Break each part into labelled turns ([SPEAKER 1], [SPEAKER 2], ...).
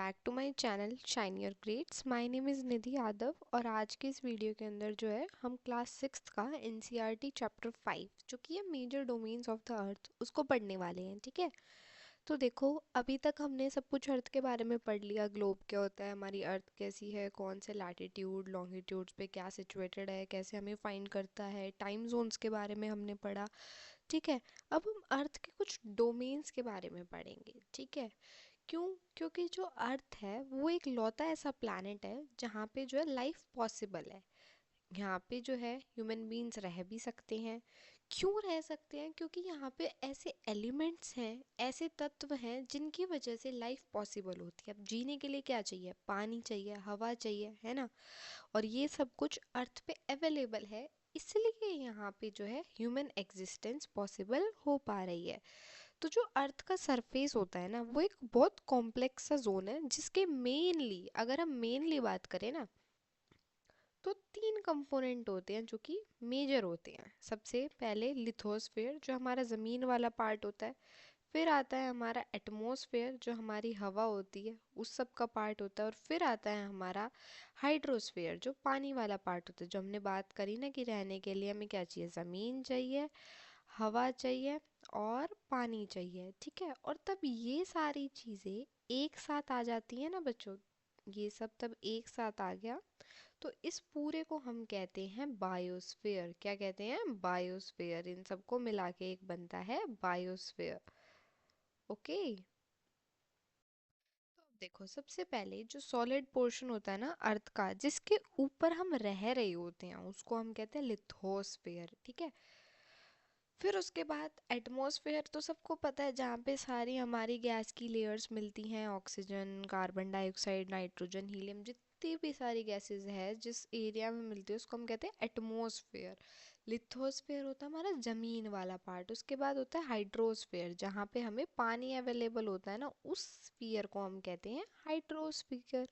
[SPEAKER 1] Back to my channel shine your grades. My name is Nidhi Yadav और आज के इस वीडियो के अंदर जो है हम क्लास सिक्स्थ का एनसीईआरटी चैप्टर 5 जो कि है major domains of the earth उसको पढ़ने वाले हैं। ठीक है, तो देखो अभी तक हमने सब कुछ अर्थ के बारे में पढ़ लिया। ग्लोब क्या होता है, हमारी अर्थ कैसी है, कौन से लैटिट्यूड लॉन्गिट्यूड्स पे क्या सिचुएटेड है, कैसे हमें फाइंड करता है, टाइम जोन्स के बारे में हमने पढ़ा। ठीक है, अब हम अर्थ के कुछ डोमेन्स के बारे में पढ़ेंगे। ठीक है, क्यों? क्योंकि जो अर्थ है वो एक लौता ऐसा प्लैनेट है जहाँ पे जो है लाइफ पॉसिबल है। यहाँ पे जो है ह्यूमन बीइंग्स रह भी सकते हैं। क्यों रह सकते हैं? क्योंकि यहाँ पे ऐसे एलिमेंट्स हैं, ऐसे तत्व हैं जिनकी वजह से लाइफ पॉसिबल होती है। अब जीने के लिए क्या चाहिए? पानी चाहिए, हवा चाहिए, है ना। और ये सब कुछ अर्थ पे अवेलेबल है, इसलिए यहाँ पे जो है ह्यूमन एग्जिस्टेंस पॉसिबल हो पा रही है। तो जो अर्थ का सरफेस होता है ना, वो एक बहुत कॉम्प्लेक्स सा जोन है जिसके मेनली, अगर हम मेनली बात करें ना, तो तीन कंपोनेंट होते हैं जो कि मेजर होते हैं। सबसे पहले लिथोस्फेयर जो हमारा ज़मीन वाला पार्ट होता है, फिर आता है हमारा एटमॉस्फेयर जो हमारी हवा होती है उस सब का पार्ट होता है, और फिर आता है हमारा हाइड्रोस्फेयर जो पानी वाला पार्ट होता है। जो हमने बात करी ना कि रहने के लिए हमें क्या चाहिए? ज़मीन चाहिए, हवा चाहिए और पानी चाहिए। ठीक है, और तब ये सारी चीज़ें एक साथ आ जाती हैं ना बच्चों, ये सब तब एक साथ आ गया तो इस पूरे को हम कहते हैं बायोस्फीयर। क्या कहते हैं? बायोस्फीयर। इन सबको मिला के एक बनता है बायोस्फीयर। ओके, तो अब देखो सबसे पहले जो सॉलिड पोर्शन होता है ना अर्थ का, जिसके ऊपर हम रह रहे होते हैं, उसको हम कहते हैं लिथोस्फीयर। ठीक है, फिर उसके बाद एटमॉस्फेयर तो सबको पता है, जहाँ पे सारी हमारी गैस की लेयर्स मिलती हैं, oxygen, carbon dioxide, nitrogen, helium, जितनी भी सारी गैसेस है जिस एरिया में मिलती है उसको हम कहते हैं एटमॉस्फेयर। लिथोस्फेयर होता है हमारा ज़मीन वाला पार्ट। उसके बाद होता है हाइड्रोस्फेयर, जहाँ पे हमें पानी अवेलेबल होता है ना, उस स्फीयर को हम कहते हैं हाइड्रोस्फीयर।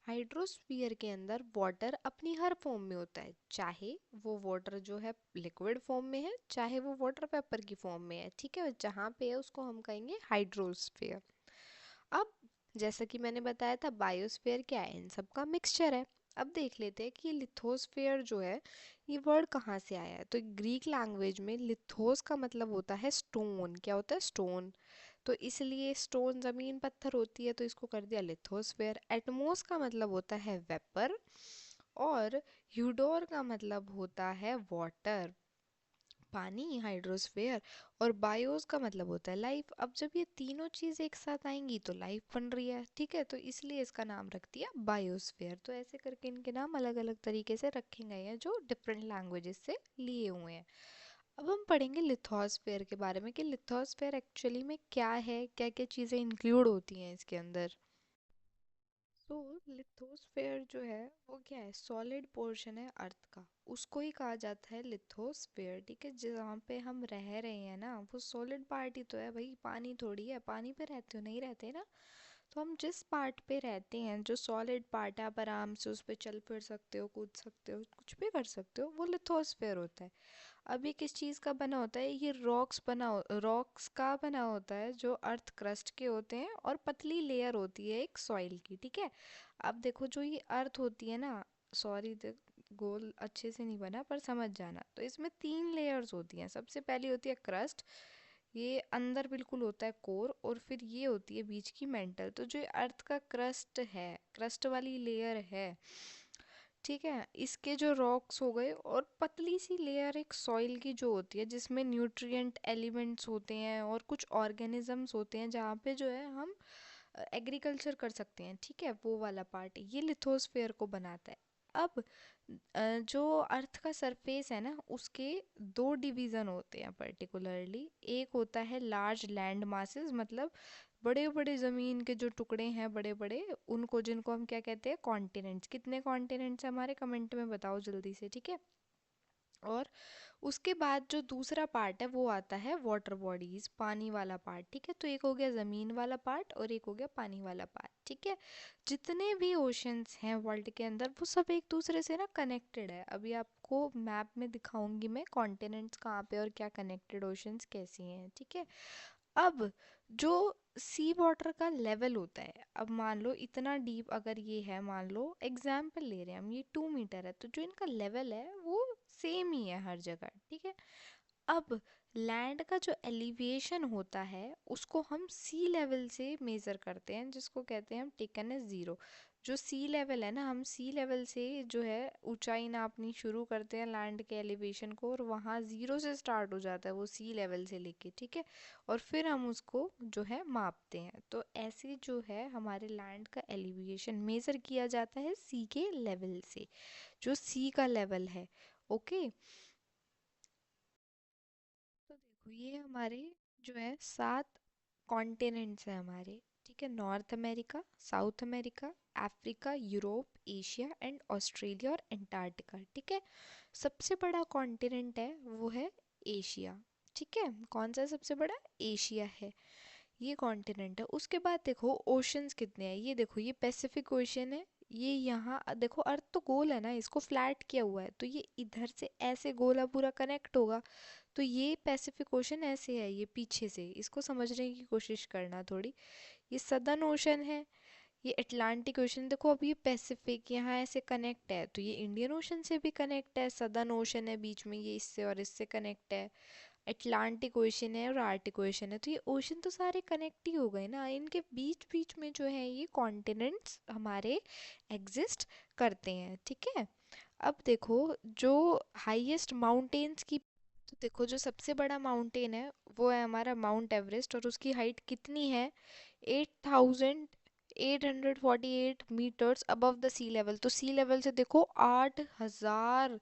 [SPEAKER 1] हाइड्रोस्फीयर के अंदर वाटर अपनी हर फॉर्म में होता है, चाहे वो वाटर जो है लिक्विड फॉर्म में है, चाहे वो वाटर पेपर की फॉर्म में है। ठीक है, जहाँ पे है उसको हम कहेंगे हाइड्रोस्फीयर। अब जैसा कि मैंने बताया था बायोस्फीयर क्या है, इन सब का मिक्सचर है। अब देख लेते हैं कि लिथोस्फीयर जो है ये वर्ड कहाँ से आया है। तो ग्रीक लैंग्वेज में लिथोस का मतलब होता है स्टोन। क्या होता है? स्टोन। तो इसलिए स्टोन जमीन पत्थर होती है तो इसको कर दिया लिथोस्फेयर। एटमोस का मतलब होता है वेपर, और ह्यूडोर का मतलब होता है वाटर, पानी, हाइड्रोस्फेयर, और बायोस का मतलब होता है लाइफ। अब जब ये तीनों चीज़ एक साथ आएंगी तो लाइफ बन रही है। ठीक है, तो इसलिए इसका नाम रख दिया बायोस्फेयर। तो ऐसे करके इनके नाम अलग अलग तरीके से रखे गए हैं जो डिफरेंट लैंग्वेजेस से लिए हुए हैं। अब हम पढ़ेंगे लिथोस्फेयर के बारे में कि लिथोस्फेयर एक्चुअली में क्या है, क्या क्या चीज़ें इंक्लूड होती हैं इसके अंदर। सो लिथोस्फेयर जो है वो क्या है? सॉलिड पोर्शन है अर्थ का, उसको ही कहा जाता है लिथोस्फेयर। ठीक है, जहाँ पे हम रह रहे हैं ना वो सॉलिड पार्ट ही तो है भाई, पानी थोड़ी है। पानी पे रहते हो? नहीं रहते ना। तो हम जिस पार्ट पे रहते हैं जो सॉलिड पार्ट है, आप आराम से उस पर चल फिर सकते हो, कूद सकते हो, कुछ भी कर सकते हो, वो लिथोस्फेयर होता है। अब ये किस चीज़ का बना होता है? ये रॉक्स का बना होता है जो अर्थ क्रस्ट के होते हैं, और पतली लेयर होती है एक सॉइल की। ठीक है, अब देखो जो ये अर्थ होती है ना, सॉरी गोल अच्छे से नहीं बना पर समझ जाना, तो इसमें तीन लेयर्स होती हैं। सबसे पहली होती है क्रस्ट, ये अंदर बिल्कुल होता है कोर, और फिर ये होती है बीच की मेंटल। तो जो ये अर्थ का क्रस्ट है, क्रस्ट वाली लेयर है, ठीक है, इसके जो रॉक्स हो गए, और पतली सी लेयर एक सॉइल की जो होती है जिसमें न्यूट्रिएंट एलिमेंट्स होते हैं और कुछ ऑर्गेनिजम्स होते हैं, जहाँ पे जो है हम एग्रीकल्चर कर सकते हैं। ठीक है, वो वाला पार्ट ये लिथोस्फेयर को बनाता है। अब जो अर्थ का सरफेस है ना उसके दो डिवीज़न होते हैं पर्टिकुलरली। एक होता है लार्ज लैंड मासेस, मतलब बड़े बड़े ज़मीन के जो टुकड़े हैं बड़े बड़े, उनको, जिनको हम क्या कहते हैं? कॉन्टिनेंट्स। कितने कॉन्टिनेंट्स हैं हमारे? कमेंट में बताओ जल्दी से। ठीक है, और उसके बाद जो दूसरा पार्ट है वो आता है वाटर बॉडीज, पानी वाला पार्ट। ठीक है, तो एक हो गया ज़मीन वाला पार्ट और एक हो गया पानी वाला पार्ट। ठीक है, जितने भी ओशंस हैं वर्ल्ड के अंदर वो सब एक दूसरे से ना कनेक्टेड है। अभी आपको मैप में दिखाऊंगी मैं कॉन्टिनेंट्स कहाँ पे और क्या कनेक्टेड ओशंस कैसी हैं। ठीक है, अब जो सी वाटर का लेवल होता है, अब मान लो इतना डीप अगर ये है, मान लो एग्जाम्पल ले रहे हैं हम, ये 2 मीटर है, तो जो इनका लेवल है वो सेम ही है हर जगह, ठीक है। अब लैंड का जो एलिवेशन होता है उसको हम सी लेवल से मेज़र करते हैं, जिसको कहते हैं हम टेकन एज ज़ीरो। जो सी लेवल है ना, हम सी लेवल से जो है ऊंचाई नापनी शुरू करते हैं लैंड के एलिवेशन को, और वहाँ ज़ीरो से स्टार्ट हो जाता है वो सी लेवल से लेके, ठीक है। और फिर हम उसको जो है मापते हैं, तो ऐसे जो है हमारे लैंड का एलिवेशन मेज़र किया जाता है सी के लेवल से, जो सी का लेवल है। ओके। तो देखो ये हमारे जो है 7 कॉन्टिनेंट्स हैं हमारे, ठीक है। North America, south America, Africa, Europe, Asia and Australia और अंटार्कटिका, ठीक है। सबसे बड़ा कॉन्टिनेंट है वो है एशिया, ठीक है। कौन सा सबसे बड़ा? एशिया है, ये कॉन्टिनेंट है। उसके बाद देखो ओशंस कितने हैं, ये देखो ये पैसिफिक ओशन है, ये यहाँ देखो अर्थ तो गोल है ना, इसको फ्लैट किया हुआ है, तो ये इधर से ऐसे गोला पूरा कनेक्ट होगा, तो ये पैसिफिक ओशन ऐसे है, ये पीछे से, इसको समझने की कोशिश करना थोड़ी। ये सदर्न ओशन है, ये अटलांटिक ओशन, देखो अब ये पैसिफिक यहाँ ऐसे कनेक्ट है, तो ये इंडियन ओशन से भी कनेक्ट है, सदर्न ओशन है बीच में, ये इससे और इससे कनेक्ट है। अटलांटिक ओशन है और आर्टिक ओशन है, तो ये ओशन तो सारे कनेक्ट ही हो गए ना, इनके बीच बीच में जो है ये कॉन्टिनेंट्स हमारे एग्जिस्ट करते हैं, ठीक है। अब देखो जो हाईएस्ट माउंटेन्स की, तो देखो जो सबसे बड़ा माउंटेन है वो है हमारा माउंट एवरेस्ट, और उसकी हाइट कितनी है? 8848 metres above the sea level. तो सी लेवल से देखो 8000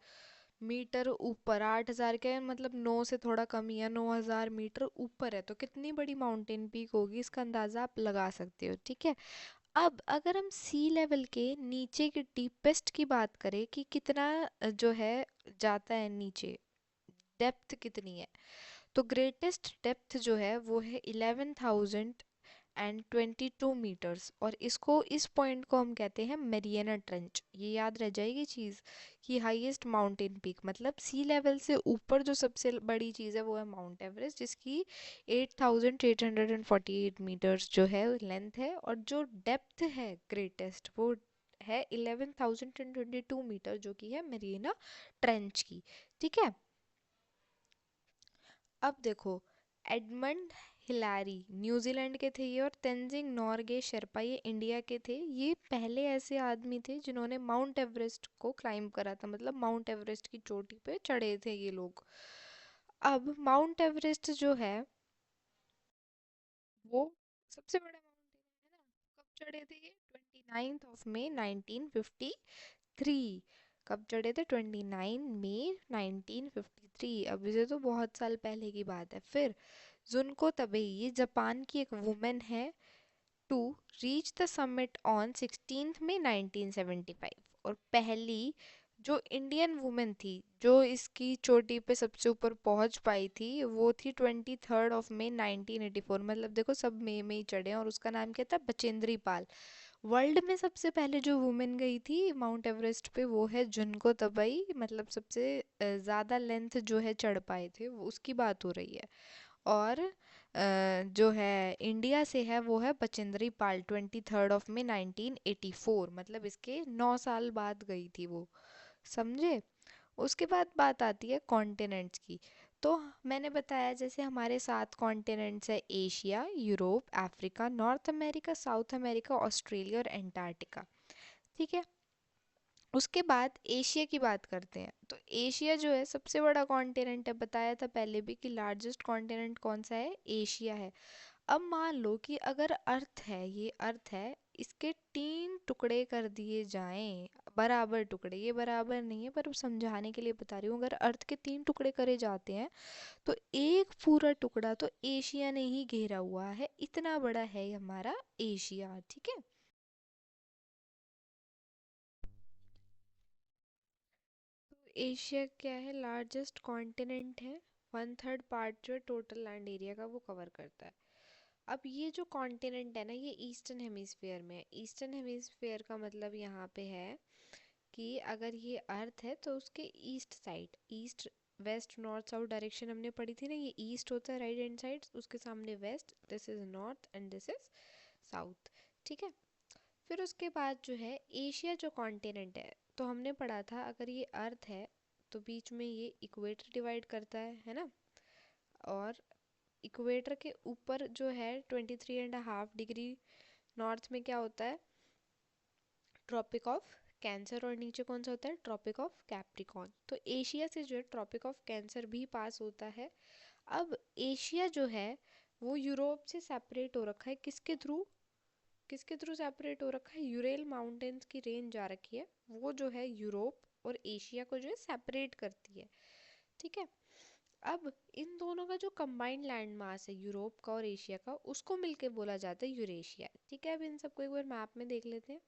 [SPEAKER 1] मीटर ऊपर, 8000 क्या है मतलब 9 से थोड़ा कम ही है, 9000 मीटर ऊपर है, तो कितनी बड़ी माउंटेन पीक होगी इसका अंदाज़ा आप लगा सकते हो, ठीक है। अब अगर हम सी लेवल के नीचे के डीपेस्ट की बात करें कि कितना जो है जाता है नीचे, डेप्थ कितनी है, तो ग्रेटेस्ट डेप्थ जो है वो है 11,022 मीटर्स, और इसको इस पॉइंट को हम कहते हैं मेरियाना ट्रेंच। ये याद रह जाएगी चीज़ कि हाईएस्ट माउंटेन पीक मतलब सी लेवल से ऊपर जो सबसे बड़ी चीज़ है वो है माउंट एवरेस्ट, जिसकी 8,848 मीटर्स जो है लेंथ है, और जो डेप्थ है ग्रेटेस्ट वो है 11,022 मीटर, जो कि है मेरियाना ट्रेंच की, ठीक है। अब देखो एडमंड हिलारी न्यूजीलैंड के थे ये, और तेंजिंग नोर्गे शेर्पा ये इंडिया के थे। ये पहले ऐसे आदमी थे जिन्होंने माउंट एवरेस्ट को क्लाइंब करा था, मतलब माउंट एवरेस्ट की चोटी पे चढ़े थे ये लोग। अब माउंट एवरेस्ट जो है वो सबसे बड़ा माउंटेन है ना, कब चढ़े थे ये? 29 मई 1953। कब चढ़े थे? 29 मई 1953। अब इसे तो बहुत साल पहले की बात है। फिर जुनको तबेई, ये जापान की एक वुमेन है, to reach the summit on 16 May 1975। और पहली जो इंडियन वुमेन थी जो इसकी चोटी पे सबसे ऊपर पहुंच पाई थी वो थी 23 मई 1984। मतलब देखो सब मई में ही चढ़े हैं, और उसका नाम क्या था? बचेंद्री पाल। वर्ल्ड में सबसे पहले जो वुमेन गई थी माउंट एवरेस्ट पे वो है जुनको तबई, मतलब सबसे ज़्यादा लेंथ जो है चढ़ पाए थे वो उसकी बात हो रही है। और जो है इंडिया से है वो है बचेंद्री पाल, 23 मई 1984, मतलब इसके 9 साल बाद गई थी वो, समझे। उसके बाद बात आती है कॉन्टिनेंट्स की। तो मैंने बताया जैसे हमारे 7 कॉन्टिनेंट्स है, Asia, Europe, Africa, north America, south America, Australia और एंटार्क्टिका, ठीक है। उसके बाद एशिया की बात करते हैं, तो एशिया जो है सबसे बड़ा कॉन्टिनेंट है, बताया था पहले भी कि लार्जेस्ट कॉन्टिनेंट कौन सा है? एशिया है। अब मान लो कि अगर अर्थ है, ये अर्थ है, इसके 3 टुकड़े कर दिए जाएं, बराबर टुकड़े, ये बराबर नहीं है पर समझाने के लिए बता रही हूँ, अगर अर्थ के 3 टुकड़े करे जाते हैं तो एक पूरा टुकड़ा तो एशिया ने ही घेरा हुआ है, इतना बड़ा है ये हमारा एशिया, ठीक है। तो एशिया क्या है? लार्जेस्ट कॉन्टिनेंट है, 1/3 पार्ट जो है टोटल लैंड एरिया का वो कवर करता है। अब ये जो कॉन्टिनेंट है ना ये ईस्टर्न हेमिस्फीयर में है। ईस्टर्न हेमिस्फीयर का मतलब यहाँ पे है कि अगर ये अर्थ है तो उसके east side, east west north south direction हमने पढ़ी थी ना, ये ईस्ट होता है राइट हैंड साइड, उसके सामने west, this is north and this is south. ठीक है। फिर उसके बाद जो है एशिया जो कॉन्टिनेंट है, तो हमने पढ़ा था अगर ये अर्थ है तो बीच में ये इक्वेटर डिवाइड करता है ना, और इक्वेटर के ऊपर जो है 23.5 डिग्री नॉर्थ में क्या होता है, ट्रॉपिक ऑफ कैंसर, और नीचे कौन सा होता है, ट्रॉपिक ऑफ कैप्रिकॉर्न। तो एशिया से जो है ट्रॉपिक ऑफ कैंसर भी पास होता है। अब एशिया जो है वो यूरोप से सेपरेट हो रखा है, किसके थ्रू, किसके थ्रू सेपरेट हो रखा है, यूरेल माउंटेन्स की रेंज जा रखी है, वो जो है यूरोप और एशिया को जो है सेपरेट करती है। ठीक है। अब इन दोनों का जो कंबाइंड लैंड मास है यूरोप का और एशिया का, उसको मिलके बोला जाता है यूरेशिया। ठीक है, अब इन सबको एक बार मैप में देख लेते हैं।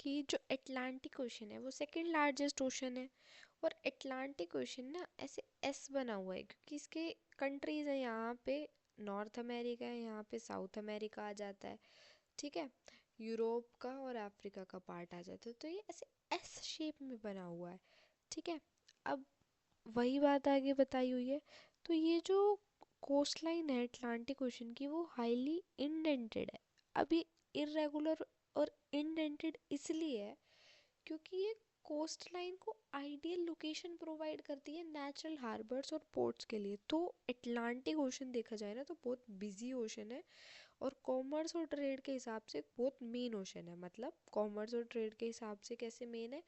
[SPEAKER 1] कि जो अटलांटिक ओशन है वो सेकंड लार्जेस्ट ओशन है। और अटलांटिक ओशन ना ऐसे एस बना हुआ है क्योंकि इसके कंट्रीज है यहाँ पे। नॉर्थ अमेरिका है यहाँ पे, साउथ अमेरिका आ जाता है, ठीक है, यूरोप का और अफ्रीका का पार्ट आ जाता है, तो ये ऐसे एस शेप में बना हुआ है, ठीक है। अब वही बात आगे बताई हुई है। तो ये जो कोस्ट लाइन है अटलांटिक ओशन की वो हाईली इंडेंटेड है। अभी इरेगुलर और इंडेंटेड इसलिए है क्योंकि ये कोस्ट लाइन को आइडियल लोकेशन प्रोवाइड करती है नेचुरल हार्बर्स और पोर्ट्स के लिए। तो अटलांटिक ओशन देखा जाए ना तो बहुत बिजी ओशन है, और कॉमर्स और ट्रेड के हिसाब से बहुत मेन ओशन है। मतलब कॉमर्स और ट्रेड के हिसाब से कैसे मेन है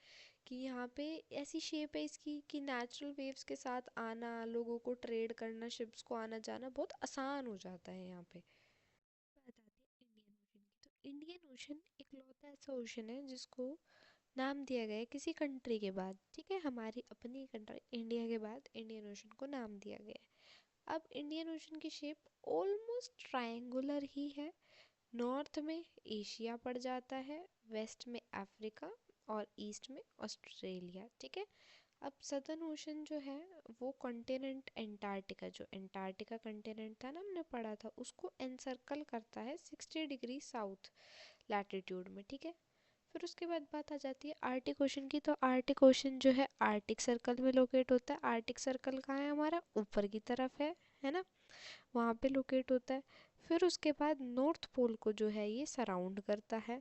[SPEAKER 1] कि यहाँ पे ऐसी शेप है इसकी कि नेचुरल वेव्स के साथ आना, लोगों को ट्रेड करना, शिप्स को आना जाना बहुत आसान हो जाता है यहाँ पे। बात आती है इंडियन ओशन की। तो इंडियन ओशन इकलौता ऐसा ओशन है जिसको नाम दिया गया है किसी कंट्री के बाद, ठीक है, हमारी अपनी कंट्री इंडिया के बाद इंडियन ओशन को नाम दिया गया है। अब इंडियन ओशन की शेप ऑलमोस्ट ट्रायंगुलर ही है। नॉर्थ में एशिया पड़ जाता है, वेस्ट में अफ्रीका और ईस्ट में ऑस्ट्रेलिया, ठीक है। अब सदर्न ओशन जो है वो कॉन्टिनेंट एंटार्क्टिका, जो एंटार्क्टिका कॉन्टिनेंट था ना हमने पढ़ा था, उसको एनसर्कल करता है 60 डिग्री साउथ लैटिट्यूड में, ठीक है। फिर उसके बाद बात आ जाती है आर्टिक ओशन की। तो आर्टिक ओशन जो है आर्टिक सर्कल में लोकेट होता है। आर्टिक सर्कल कहाँ है हमारा, ऊपर की तरफ है ना, वहाँ पे लोकेट होता है। फिर उसके बाद नॉर्थ पोल को जो है ये सराउंड करता है।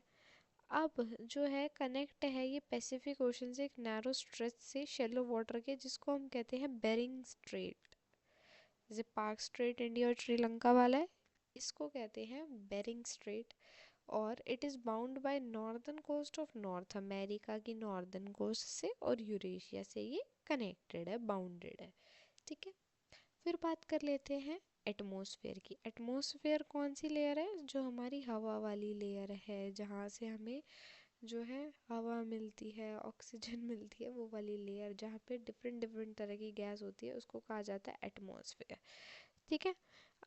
[SPEAKER 1] अब जो है कनेक्ट है ये पैसिफिक ओशन से एक नैरो स्ट्रेच से शेलो वाटर के, जिसको हम कहते हैं बेरिंग स्ट्रेट। जैसे पार्क स्ट्रेट इंडिया और श्रीलंका वाला है, इसको कहते हैं बेरिंग स्ट्रेट। और it is bound by northern coast of North America की नॉर्दर्न कोस्ट से, और यूरेशिया से ये कनेक्टेड है, बाउंडेड है, ठीक है। फिर बात कर लेते हैं एटमॉस्फेयर की। एटमॉस्फेयर कौन सी लेयर है, जो हमारी हवा वाली लेयर है, जहाँ से हमें जो है हवा मिलती है, ऑक्सीजन मिलती है, वो वाली लेयर जहाँ पे डिफरेंट डिफरेंट तरह की गैस होती है उसको कहा जाता है एटमॉस्फेयर, ठीक है।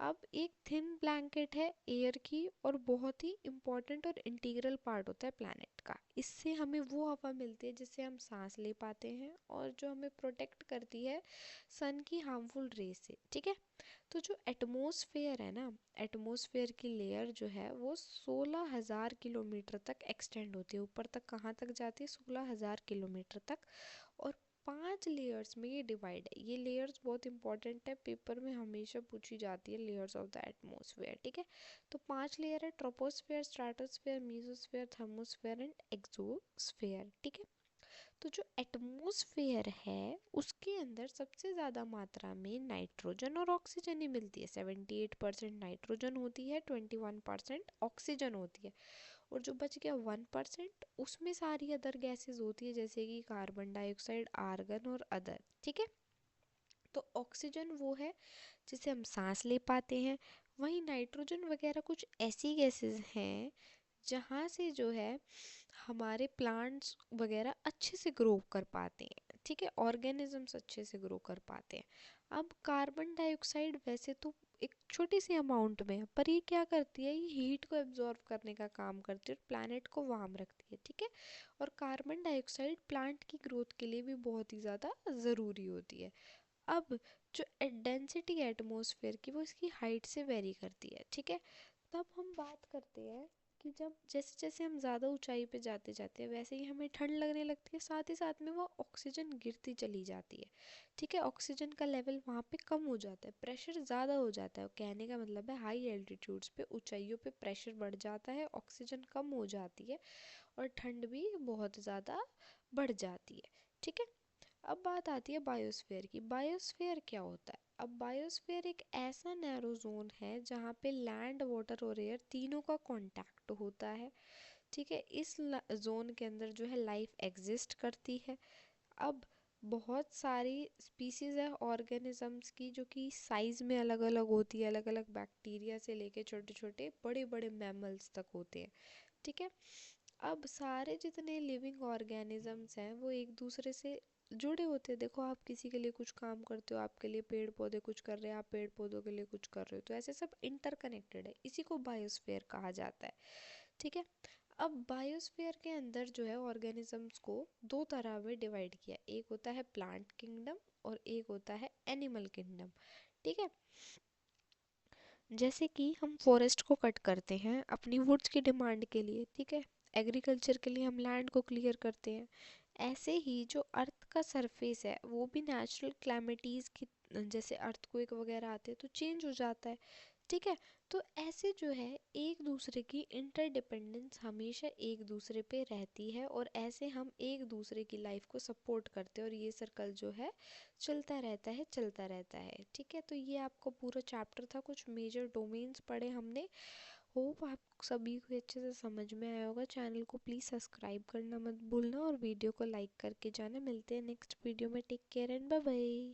[SPEAKER 1] अब एक थिन ब्लैंकेट है एयर की, और बहुत ही इम्पोर्टेंट और इंटीग्रल पार्ट होता है प्लैनेट का। इससे हमें वो हवा मिलती है जिससे हम सांस ले पाते हैं, और जो हमें प्रोटेक्ट करती है सन की हार्मफुल रेस से, ठीक है। तो जो एटमॉस्फेयर है ना, एटमॉस्फेयर की लेयर जो है वो 16,000 किलोमीटर तक एक्सटेंड होती है, ऊपर तक कहाँ तक जाती है, 16,000 किलोमीटर तक। और 5 लेयर्स में ये डिवाइड है। ये लेयर्स बहुत इंपॉर्टेंट है, पेपर में हमेशा पूछी जाती है लेयर्स ऑफ द एटमॉस्फेयर, ठीक है। तो 5 लेयर है, troposphere, stratosphere, mesosphere, thermosphere and exosphere, ठीक है। तो जो एटमॉस्फेयर है उसके अंदर सबसे ज़्यादा मात्रा में नाइट्रोजन और ऑक्सीजन ही मिलती है। 78% नाइट्रोजन होती है, 21% ऑक्सीजन होती है, और जो बच गया 1% उसमें सारी अदर गैसेस होती है, जैसे कि कार्बन डाइऑक्साइड, आर्गन और अदर, ठीक है। तो ऑक्सीजन वो है जिसे हम सांस ले पाते हैं। वहीं नाइट्रोजन वगैरह कुछ ऐसी गैसेस हैं जहाँ से जो है हमारे प्लांट्स वगैरह अच्छे से ग्रो कर पाते हैं, ठीक है, ऑर्गेनिजम्स अच्छे से ग्रो कर पाते हैं। अब कार्बन डाइऑक्साइड वैसे तो एक छोटी सी अमाउंट में है, पर ये क्या करती है, ये हीट को एब्जॉर्ब करने का काम करती है और प्लैनेट को वार्म रखती है, ठीक है। और कार्बन डाइऑक्साइड प्लांट की ग्रोथ के लिए भी बहुत ही ज़्यादा ज़रूरी होती है। अब जो डेंसिटी है एटमॉस्फेयर की वो इसकी हाइट से वेरी करती है, ठीक है। तब हम बात करते हैं कि जब जैसे जैसे हम ज़्यादा ऊंचाई पे जाते जाते हैं वैसे ही हमें ठंड लगने लगती है, साथ ही साथ में वो ऑक्सीजन गिरती चली जाती है, ठीक है। ऑक्सीजन का लेवल वहाँ पे कम हो जाता है, प्रेशर ज़्यादा हो जाता है। कहने का मतलब है हाई एल्टीट्यूड्स पे, ऊंचाइयों पे प्रेशर बढ़ जाता है, ऑक्सीजन कम हो जाती है, और ठंड भी बहुत ज़्यादा बढ़ जाती है, ठीक है। अब बात आती है बायोस्फीयर की। बायोस्फीयर क्या होता है, अब बायोस्फीयर एक ऐसा नैरो जोन है जहाँ पे लैंड, वाटर और एयर तीनों का कांटेक्ट होता है, ठीक है। इस जोन के अंदर जो है लाइफ एग्जिस्ट करती है। अब बहुत सारी स्पीसीज है ऑर्गेनिजम्स की जो कि साइज में अलग अलग होती है, अलग अलग बैक्टीरिया से लेके छोटे छोटे बड़े बड़े मैमल्स तक होते हैं, ठीक है। अब सारे जितने लिविंग ऑर्गेनिजम्स हैं वो एक दूसरे से जुड़े होते हैं। देखो आप किसी के लिए कुछ काम करते हो, आपके लिए पेड़ पौधे कुछ कर रहे हैं, आप पेड़ पौधों के लिए कुछ कर रहे हो, तो ऐसे सब इंटरकनेक्टेड है, इसी को बायोस्फीयर कहा जाता है, ठीक है। अब बायोस्फीयर के अंदर जो है ऑर्गेनिजम्स को दो तरह में डिवाइड किया, एक होता है प्लांट किंगडम और एक होता है एनिमल किंगडम। ठीक है। जैसे कि हम फॉरेस्ट को कट करते हैं अपनी वुड्स की डिमांड के लिए, ठीक है, एग्रीकल्चर के लिए हम लैंड को क्लियर करते हैं, ऐसे ही जो अर्थ का सरफेस है वो भी नेचुरल क्लैमिटीज़ की, जैसे अर्थक्वेक वगैरह आते हैं तो चेंज हो जाता है। ठीक है। तो ऐसे जो है एक दूसरे की इंटरडिपेंडेंस हमेशा एक दूसरे पे रहती है, और ऐसे हम एक दूसरे की लाइफ को सपोर्ट करते हैं, और ये सर्कल जो है चलता रहता है चलता रहता है। ठीक है। तो ये आपको पूरा चैप्टर था, कुछ मेजर डोमेन्स पढ़े हमने। होप आप सभी को अच्छे से समझ में आया होगा। चैनल को प्लीज़ सब्सक्राइब करना मत भूलना और वीडियो को लाइक करके जाना। मिलते हैं नेक्स्ट वीडियो में। Take care and bye bye.